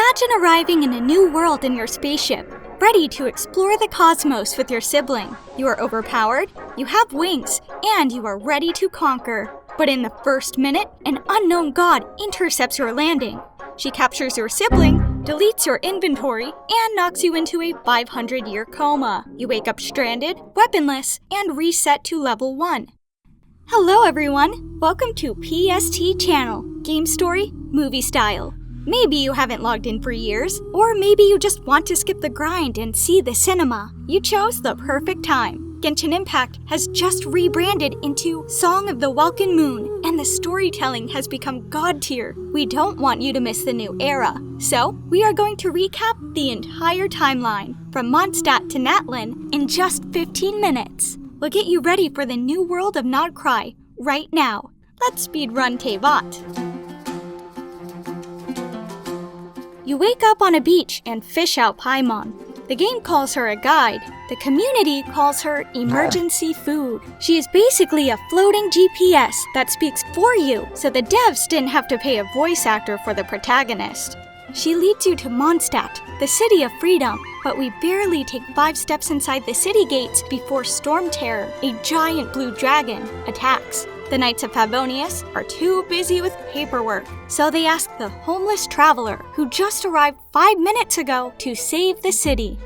Imagine arriving in a new world in your spaceship, ready to explore the cosmos with your sibling. You are overpowered, you have wings, and you are ready to conquer. But in the first minute, an unknown god intercepts your landing. She captures your sibling, deletes your inventory, and knocks you into a 500-year coma. You wake up stranded, weaponless, and reset to level 1. Hello everyone! Welcome to PST Channel, Game Story, Movie Style. Maybe you haven't logged in for years, or maybe you just want to skip the grind and see the cinema. You chose the perfect time. Genshin Impact has just rebranded into Song of the Welkin Moon, and the storytelling has become god tier. We don't want you to miss the new era, so we are going to recap the entire timeline, from Mondstadt to Natlan, in just 15 minutes. We'll get you ready for the new world of Krai right now. Let's speedrun Tevat. You wake up on a beach and fish out Paimon. The game calls her a guide. The community calls her emergency food. She is basically a floating GPS that speaks for you, so the devs didn't have to pay a voice actor for the protagonist. She leads you to Mondstadt, the city of freedom, but we barely take 5 steps inside the city gates before Storm Terror, a giant blue dragon, attacks. The Knights of Favonius are too busy with paperwork, so they ask the homeless traveler who just arrived 5 minutes ago to save the city.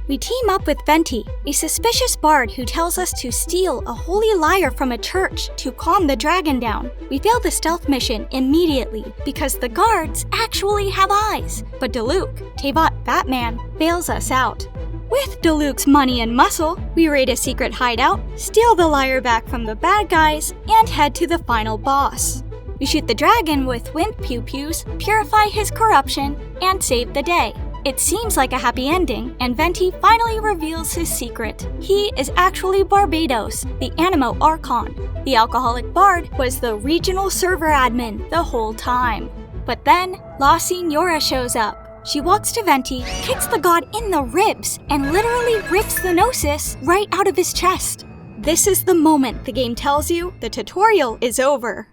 We team up with Venti, a suspicious bard who tells us to steal a holy lyre from a church to calm the dragon down. We fail the stealth mission immediately because the guards actually have eyes, but Diluc, Tevat Batman, bails us out. With Diluc's money and muscle, we raid a secret hideout, steal the lyre back from the bad guys, and head to the final boss. We shoot the dragon with wind pew-pews, purify his corruption, and save the day. It seems like a happy ending, and Venti finally reveals his secret. He is actually Barbados, the Pyro Archon. The alcoholic bard was the regional server admin the whole time. But then, La Signora shows up. She walks to Venti, kicks the god in the ribs, and literally rips the gnosis right out of his chest. This is the moment the game tells you the tutorial is over.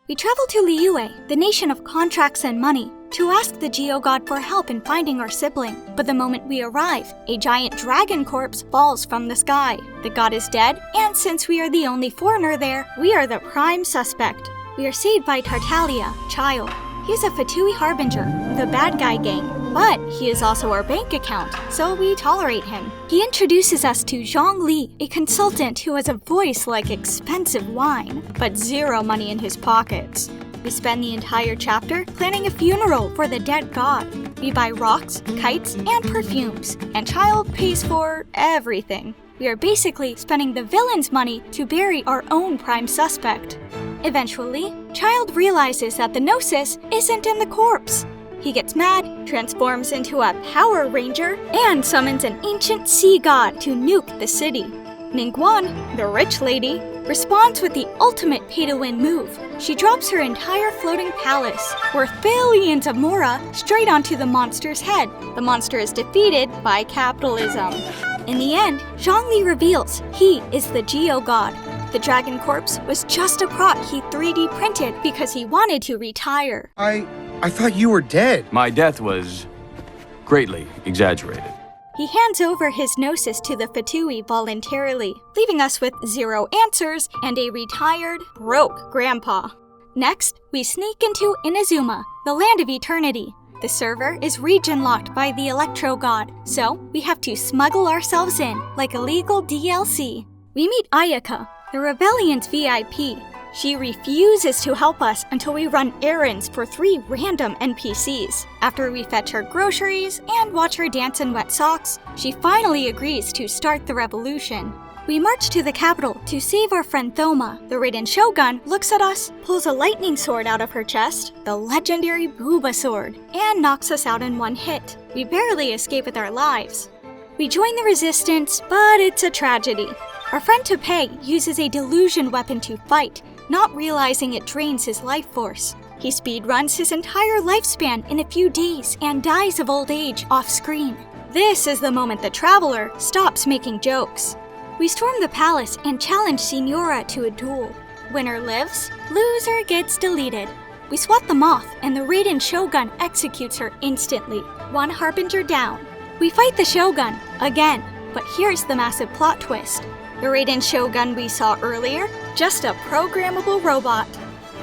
We travel to Liyue, the nation of contracts and money, to ask the Geo-God for help in finding our sibling. But the moment we arrive, a giant dragon corpse falls from the sky. The god is dead, and since we are the only foreigner there, we are the prime suspect. We are saved by Tartaglia, Child. He's a Fatui harbinger, the bad guy gang, but he is also our bank account, so we tolerate him. He introduces us to Zhongli, a consultant who has a voice like expensive wine, but zero money in his pockets. We spend the entire chapter planning a funeral for the dead god. We buy rocks, kites, and perfumes, and Child pays for everything. We are basically spending the villain's money to bury our own prime suspect. Eventually, Child realizes that the gnosis isn't in the corpse. He gets mad, transforms into a Power Ranger, and summons an ancient sea god to nuke the city. Ningguang, the rich lady, responds with the ultimate pay-to-win move. She drops her entire floating palace, worth billions of mora, straight onto the monster's head. The monster is defeated by capitalism. In the end, Zhongli reveals he is the Geo-God. The dragon corpse was just a prop he 3D printed because he wanted to retire. I thought you were dead. My death was greatly exaggerated. He hands over his gnosis to the Fatui voluntarily, leaving us with 0 answers and a retired, broke grandpa. Next, we sneak into Inazuma, the land of eternity. The server is region-locked by the Electro God, so we have to smuggle ourselves in like illegal DLC. We meet Ayaka, the Rebellion's VIP. She refuses to help us until we run errands for 3 random NPCs. After we fetch her groceries and watch her dance in wet socks, she finally agrees to start the revolution. We march to the capital to save our friend Thoma. The Raiden Shogun looks at us, pulls a lightning sword out of her chest, the legendary Booba sword, and knocks us out in 1 hit. We barely escape with our lives. We join the resistance, but it's a tragedy. Our friend Topei uses a delusion weapon to fight, not realizing it drains his life force. He speedruns his entire lifespan in a few days and dies of old age off-screen. This is the moment the traveler stops making jokes. We storm the palace and challenge Signora to a duel. Winner lives, loser gets deleted. We swat them off, and the Raiden Shogun executes her instantly. One Harbinger down. We fight the Shogun, again, but here's the massive plot twist. The Raiden Shogun we saw earlier, just a programmable robot.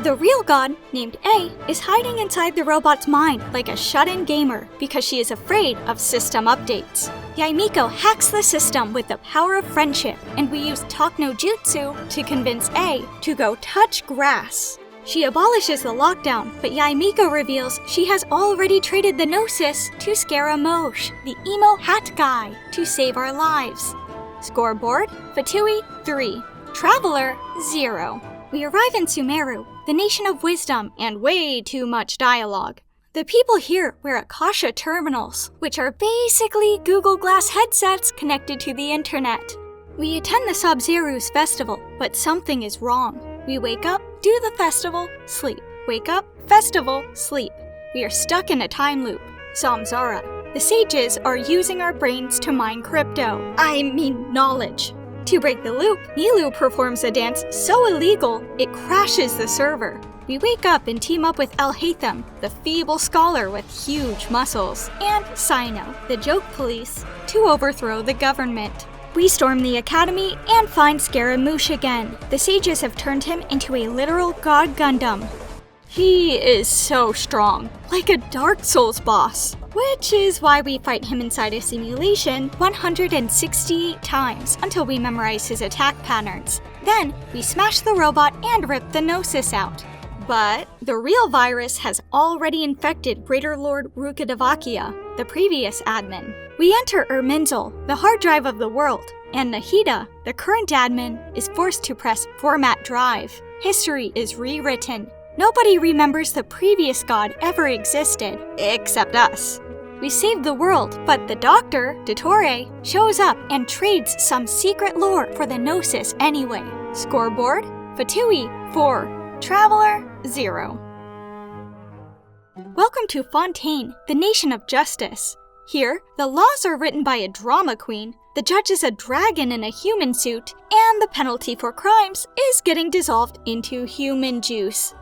The real god, named A, is hiding inside the robot's mind like a shut-in gamer because she is afraid of system updates. Yaimiko hacks the system with the power of friendship, and we use Talk no Jutsu to convince A to go touch grass. She abolishes the lockdown, but Yaimiko reveals she has already traded the Gnosis to Scaramouche, the emo hat guy, to save our lives. Scoreboard, Fatui, 3. Traveler, 0. We arrive in Sumeru, the nation of wisdom and way too much dialogue. The people here wear Akasha terminals, which are basically Google Glass headsets connected to the internet. We attend the Sub-Zero's festival, but something is wrong. We wake up, do the festival, sleep. Wake up, festival, sleep. We are stuck in a time loop. Samsara. The sages are using our brains to mine crypto. I mean knowledge. To break the loop, Nilou performs a dance so illegal, it crashes the server. We wake up and team up with El Haytham, the feeble scholar with huge muscles, and Sino, the joke police, to overthrow the government. We storm the academy and find Scaramouche again. The sages have turned him into a literal god Gundam. He is so strong, like a Dark Souls boss, which is why we fight him inside a simulation 160 times until we memorize his attack patterns. Then, we smash the robot and rip the Gnosis out. But the real virus has already infected Greater Lord Rukadavakia, the previous admin. We enter Erminzel, the hard drive of the world, and Nahida, the current admin, is forced to press Format Drive. History is rewritten. Nobody remembers the previous god ever existed, except us. We saved the world, but the doctor, Dottore, shows up and trades some secret lore for the Gnosis anyway. Scoreboard, Fatui, 4. Traveler, 0. Welcome to Fontaine, the nation of justice. Here, the laws are written by a drama queen, the judge is a dragon in a human suit, and the penalty for crimes is getting dissolved into human juice.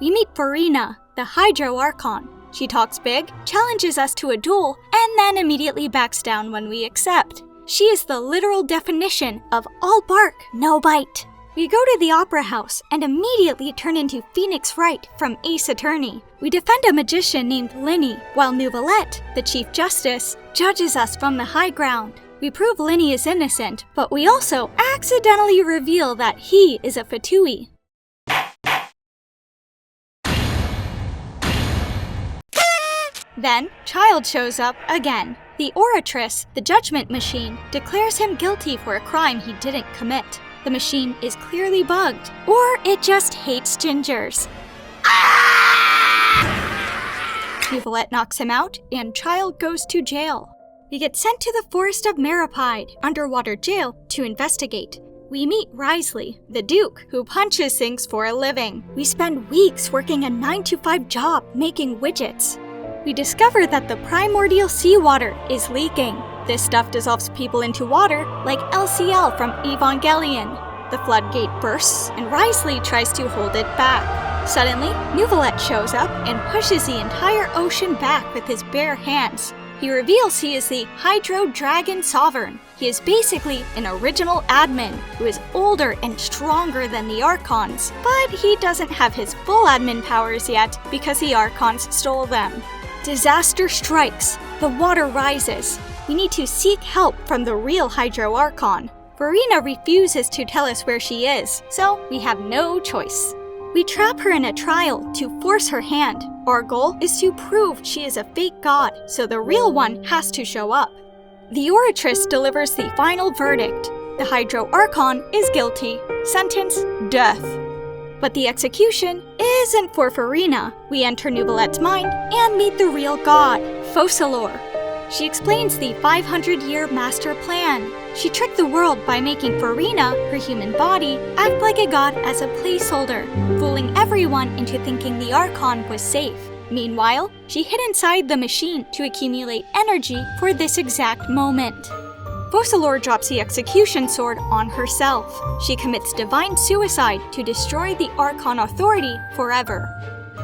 We meet Farina, the Hydro Archon. She talks big, challenges us to a duel, and then immediately backs down when we accept. She is the literal definition of all bark, no bite. We go to the Opera House and immediately turn into Phoenix Wright from Ace Attorney. We defend a magician named Linny, while Neuvillette, the Chief Justice, judges us from the high ground. We prove Linny is innocent, but we also accidentally reveal that he is a Fatui. Then, Child shows up again. The Oratrice, the judgment machine, declares him guilty for a crime he didn't commit. The machine is clearly bugged, or it just hates gingers. Neuvillette knocks him out, and Child goes to jail. We get sent to the Forest of Maripide, underwater jail, to investigate. We meet Risley, the Duke, who punches things for a living. We spend weeks working a 9-to-5 job making widgets. We discover that the primordial seawater is leaking. This stuff dissolves people into water, like LCL from Evangelion. The floodgate bursts, and Risley tries to hold it back. Suddenly, Neuvillette shows up and pushes the entire ocean back with his bare hands. He reveals he is the Hydro Dragon Sovereign. He is basically an original admin who is older and stronger than the Archons, but he doesn't have his full admin powers yet because the Archons stole them. Disaster strikes. The water rises. We need to seek help from the real Hydro Archon. Farina refuses to tell us where she is, so we have no choice. We trap her in a trial to force her hand. Our goal is to prove she is a fake god, so the real one has to show up. The Oratrice delivers the final verdict. The Hydro Archon is guilty. Sentence, death. But the execution isn't for Farina. We enter Neuvillette's mind and meet the real god, Focalors. She explains the 500-year master plan. She tricked the world by making Farina, her human body, act like a god as a placeholder, fooling everyone into thinking the Archon was safe. Meanwhile, she hid inside the machine to accumulate energy for this exact moment. Focalors drops the execution sword on herself. She commits divine suicide to destroy the Archon authority forever.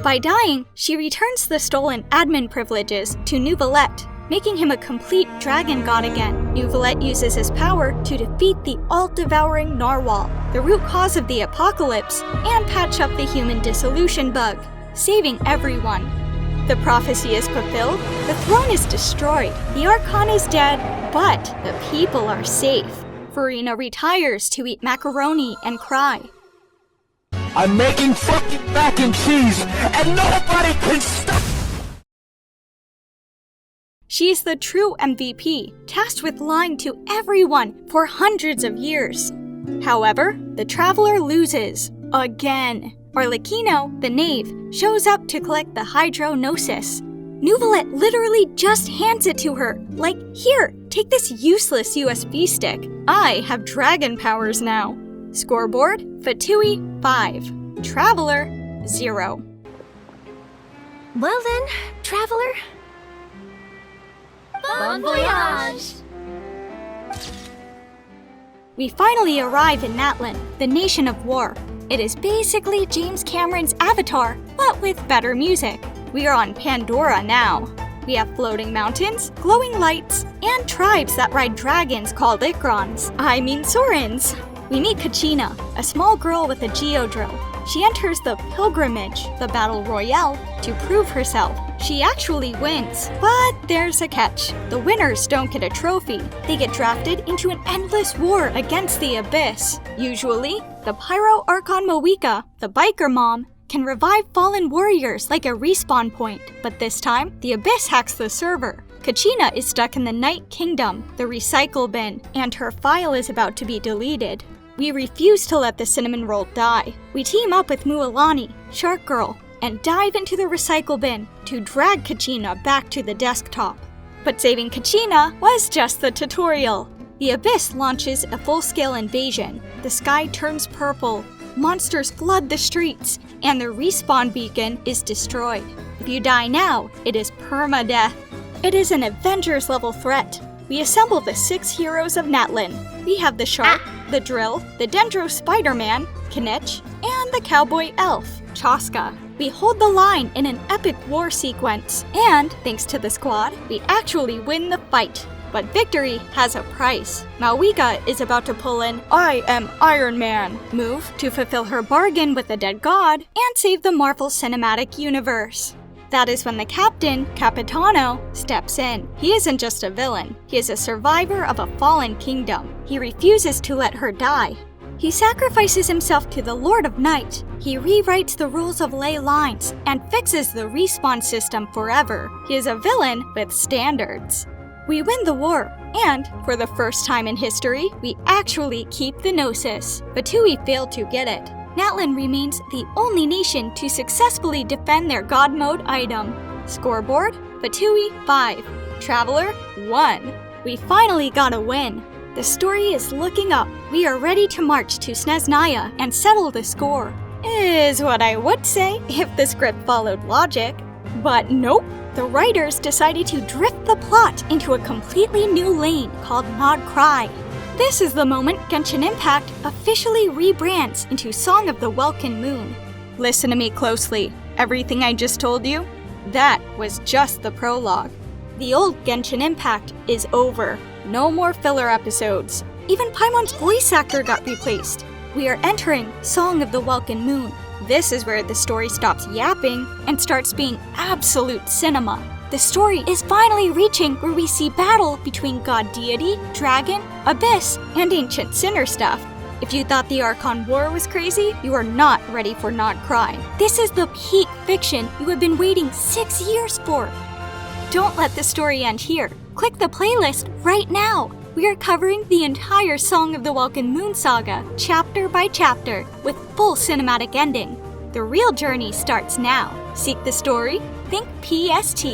By dying, she returns the stolen admin privileges to Neuvillette, making him a complete dragon god again. Neuvillette uses his power to defeat the all-devouring narwhal, the root cause of the apocalypse, and patch up the human dissolution bug, saving everyone. The prophecy is fulfilled, the throne is destroyed, the Archon is dead, but the people are safe. Farina retires to eat macaroni and cry. I'm making fucking mac and cheese, and nobody can stop! She's the true MVP, tasked with lying to everyone for hundreds of years. However, the Traveler loses. Again. Arlecchino, the knave, shows up to collect the Hydronosis. Neuvillette literally just hands it to her, like, here, take this useless USB stick. I have dragon powers now. Scoreboard, Fatui, 5. Traveler, 0. Well then, Traveler. Bon voyage! We finally arrive in Natlan, the nation of war. It is basically James Cameron's Avatar, but with better music. We are on Pandora now. We have floating mountains, glowing lights, and tribes that ride dragons called Sorens. We meet Kachina, a small girl with a geodrill. She enters the Pilgrimage, the Battle Royale, to prove herself. She actually wins, but there's a catch. The winners don't get a trophy. They get drafted into an endless war against the Abyss. Usually, the Pyro Archon Mavuika, the biker mom, can revive fallen warriors like a respawn point, but this time, the Abyss hacks the server. Kachina is stuck in the Night Kingdom, the recycle bin, and her file is about to be deleted. We refuse to let the cinnamon roll die. We team up with Mualani, Shark Girl, and dive into the recycle bin to drag Kachina back to the desktop. But saving Kachina was just the tutorial. The Abyss launches a full-scale invasion. The sky turns purple, monsters flood the streets, and the respawn beacon is destroyed. If you die now, it is permadeath. It is an Avengers-level threat. We assemble the 6 heroes of Natlan. We have the Shark, the Drill, the Dendro Spider-Man, Kinich, and the Cowboy Elf, Chaska. We hold the line in an epic war sequence, and thanks to the squad, we actually win the fight. But victory has a price. Mavuika is about to pull an I am Iron Man move to fulfill her bargain with the dead god and save the Marvel Cinematic Universe. That is when the captain, Capitano, steps in. He isn't just a villain. He is a survivor of a fallen kingdom. He refuses to let her die. He sacrifices himself to the Lord of Night. He rewrites the rules of ley lines and fixes the respawn system forever. He is a villain with standards. We win the war, and for the first time in history, we actually keep the Gnosis. Fatui failed to get it. Natlan remains the only nation to successfully defend their God Mode item. Scoreboard, Fatui 5, Traveler 1. We finally got a win. The story is looking up. We are ready to march to Snezhnaya and settle the score. Is what I would say if the script followed logic. But nope, the writers decided to drift the plot into a completely new lane called Not Krai. This is the moment Genshin Impact officially rebrands into Song of the Welkin Moon. Listen to me closely. Everything I just told you, that was just the prologue. The old Genshin Impact is over. No more filler episodes. Even Paimon's voice actor got replaced. We are entering Song of the Welkin Moon. This is where the story stops yapping and starts being absolute cinema. The story is finally reaching where we see battle between god deity, dragon, abyss, and ancient sinner stuff. If you thought the Archon War was crazy, you are not ready for Not Krai. This is the peak fiction you have been waiting 6 years for. Don't let the story end here. Click the playlist right now. We are covering the entire Song of the Welkin Moon saga, chapter by chapter, with full cinematic ending. The real journey starts now. Seek the story, think PST.